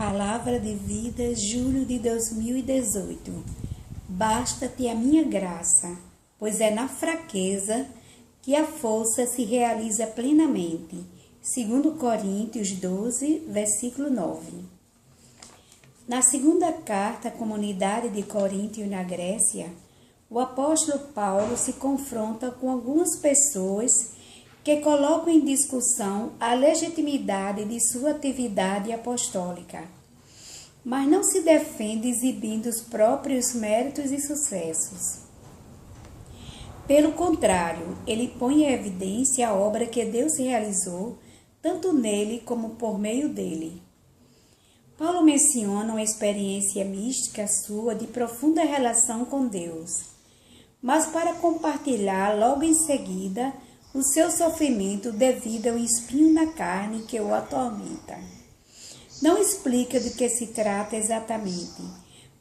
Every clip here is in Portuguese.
Palavra de vida, julho de 2018. Basta-te a minha graça, pois é na fraqueza que a força se realiza plenamente. 2 Coríntios 12, versículo 9. Na segunda carta à comunidade de Corinto na Grécia, o apóstolo Paulo se confronta com algumas pessoas que colocam em discussão a legitimidade de sua atividade apostólica, mas não se defende exibindo os próprios méritos e sucessos. Pelo contrário, ele põe em evidência a obra que Deus realizou, tanto nele como por meio dele. Paulo menciona uma experiência mística sua de profunda relação com Deus, mas para compartilhar logo em seguida o seu sofrimento devido ao espinho na carne que o atormenta. Não explica do que se trata exatamente,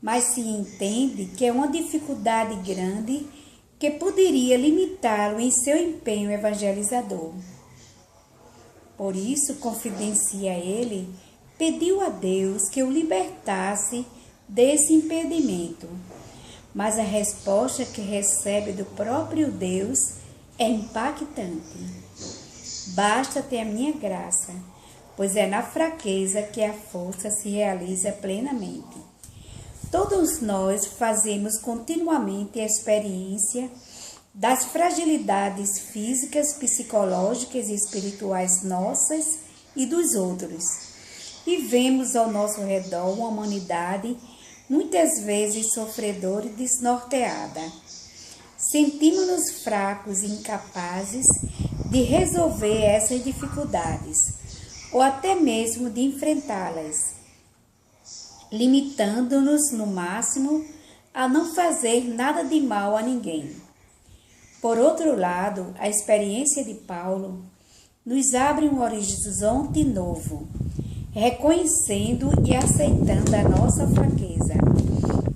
mas se entende que é uma dificuldade grande que poderia limitá-lo em seu empenho evangelizador. Por isso, confidencia ele, pediu a Deus que o libertasse desse impedimento, mas a resposta que recebe do próprio Deus é impactante. Basta-te a minha graça, pois é na fraqueza que a força se realiza plenamente. Todos nós fazemos continuamente a experiência das fragilidades físicas, psicológicas e espirituais nossas e dos outros. E vemos ao nosso redor uma humanidade muitas vezes sofredora e desnorteada. Sentimos-nos fracos e incapazes de resolver essas dificuldades, ou até mesmo de enfrentá-las, limitando-nos no máximo a não fazer nada de mal a ninguém. Por outro lado, a experiência de Paulo nos abre um horizonte novo, reconhecendo e aceitando a nossa fraqueza.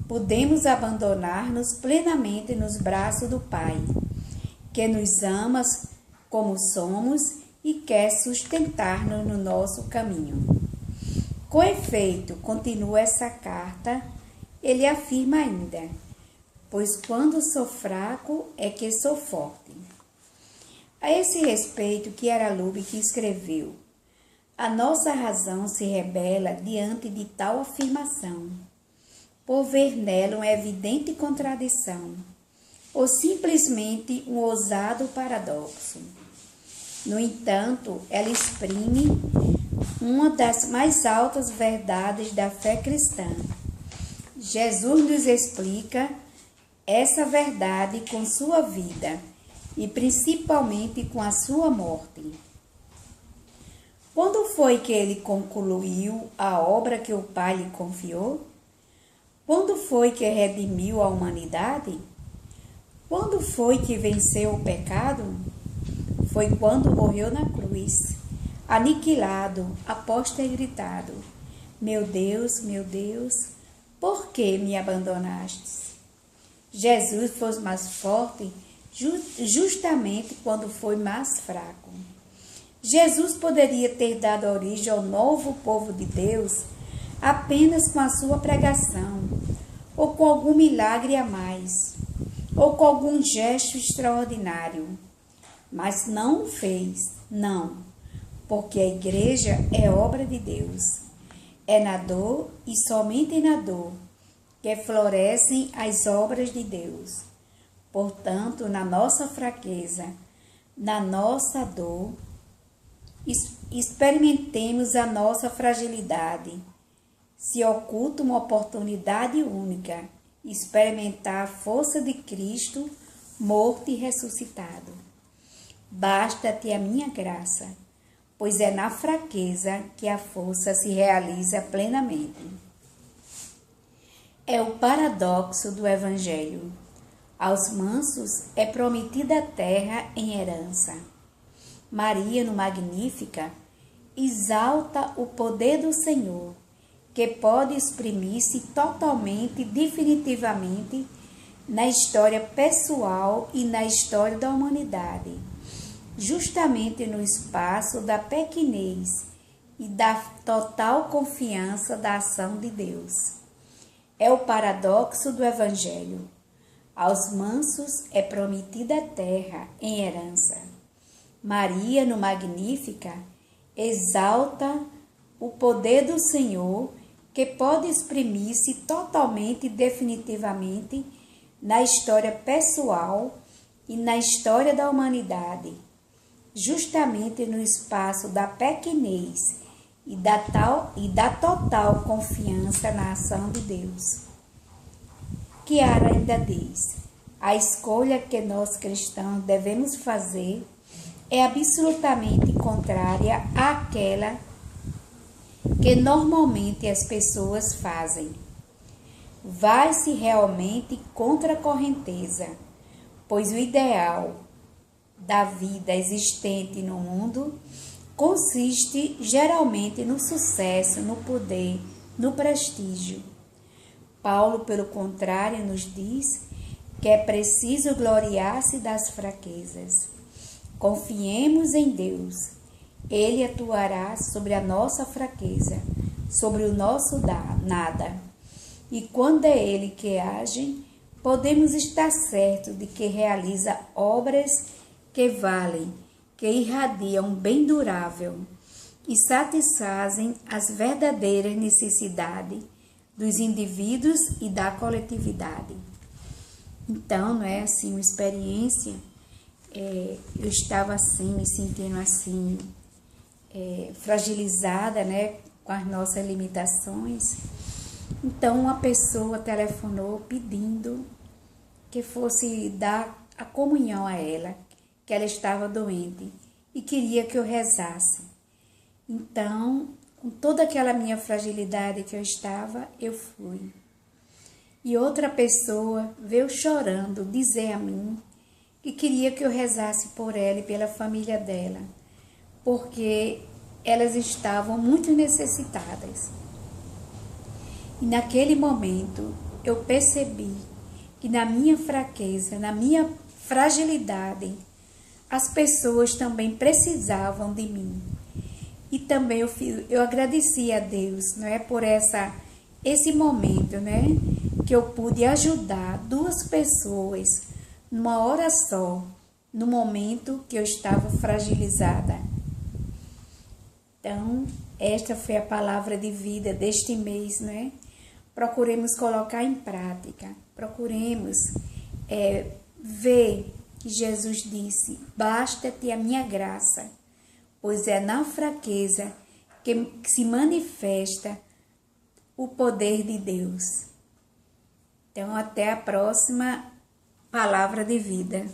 Podemos abandonar-nos plenamente nos braços do Pai, que nos ama como somos e quer sustentar-nos no nosso caminho. Com efeito, continua essa carta, ele afirma ainda, pois quando sou fraco é que sou forte. A esse respeito, Chiara Lubick escreveu, a nossa razão se rebela diante de tal afirmação, por ver nela uma evidente contradição, ou simplesmente um ousado paradoxo. No entanto, ela exprime uma das mais altas verdades da fé cristã. Jesus nos explica essa verdade com sua vida e principalmente com a sua morte. Quando foi que ele concluiu a obra que o Pai lhe confiou? Quando foi que redimiu a humanidade? Quando foi que venceu o pecado? Foi quando morreu na cruz, aniquilado, após ter gritado, meu Deus, por que me abandonastes? Jesus foi mais forte justamente quando foi mais fraco. Jesus poderia ter dado origem ao novo povo de Deus apenas com a sua pregação, ou com algum milagre a mais, ou com algum gesto extraordinário. Mas não o fez, não, porque a igreja é obra de Deus. É na dor e somente na dor que florescem as obras de Deus. Portanto, na nossa fraqueza, na nossa dor, experimentemos a nossa fragilidade. Se oculta uma oportunidade única, experimentar a força de Cristo, morto e ressuscitado. Basta-te a minha graça, pois é na fraqueza que a força se realiza plenamente. É o paradoxo do Evangelho. Aos mansos é prometida a terra em herança. Maria, no Magnífica, exalta o poder do Senhor, que pode exprimir-se totalmente, definitivamente, na história pessoal e na história da humanidade, justamente no espaço da pequenez e da total confiança da ação de Deus. É o paradoxo do Evangelho. Aos mansos é prometida a terra em herança. Maria, no Magnífica, exalta o poder do Senhor, que pode exprimir-se totalmente e definitivamente na história pessoal e na história da humanidade, justamente no espaço da pequenez e da total confiança na ação de Deus. Chiara ainda diz: a escolha que nós cristãos devemos fazer é absolutamente contrária àquela que normalmente as pessoas fazem. Vai-se realmente contra a correnteza, pois o ideal da vida existente no mundo consiste geralmente no sucesso, no poder, no prestígio. Paulo, pelo contrário, nos diz que é preciso gloriar-se das fraquezas. Confiemos em Deus. Ele atuará sobre a nossa fraqueza, sobre o nosso nada. E quando é Ele que age, podemos estar certos de que realiza obras que valem, que irradiam bem durável e satisfazem as verdadeiras necessidades dos indivíduos e da coletividade. Então, não é assim, uma experiência, eu estava assim, me sentindo assim, fragilizada, né, com as nossas limitações. Então, uma pessoa telefonou pedindo que fosse dar a comunhão a ela, que ela estava doente e queria que eu rezasse. Então, com toda aquela minha fragilidade que eu estava, eu fui. E outra pessoa veio chorando dizer a mim que queria que eu rezasse por ela e pela família dela, porque elas estavam muito necessitadas. E naquele momento eu percebi que na minha fraqueza, na minha fragilidade, as pessoas também precisavam de mim. E também eu agradeci a Deus, não é, por esse momento, né, que eu pude ajudar duas pessoas numa hora só, no momento que eu estava fragilizada. Então, esta foi a palavra de vida deste mês, né? Procuremos colocar em prática, procuremos ver que Jesus disse: basta-te a minha graça, pois é na fraqueza que se manifesta o poder de Deus. Então, até a próxima palavra de vida.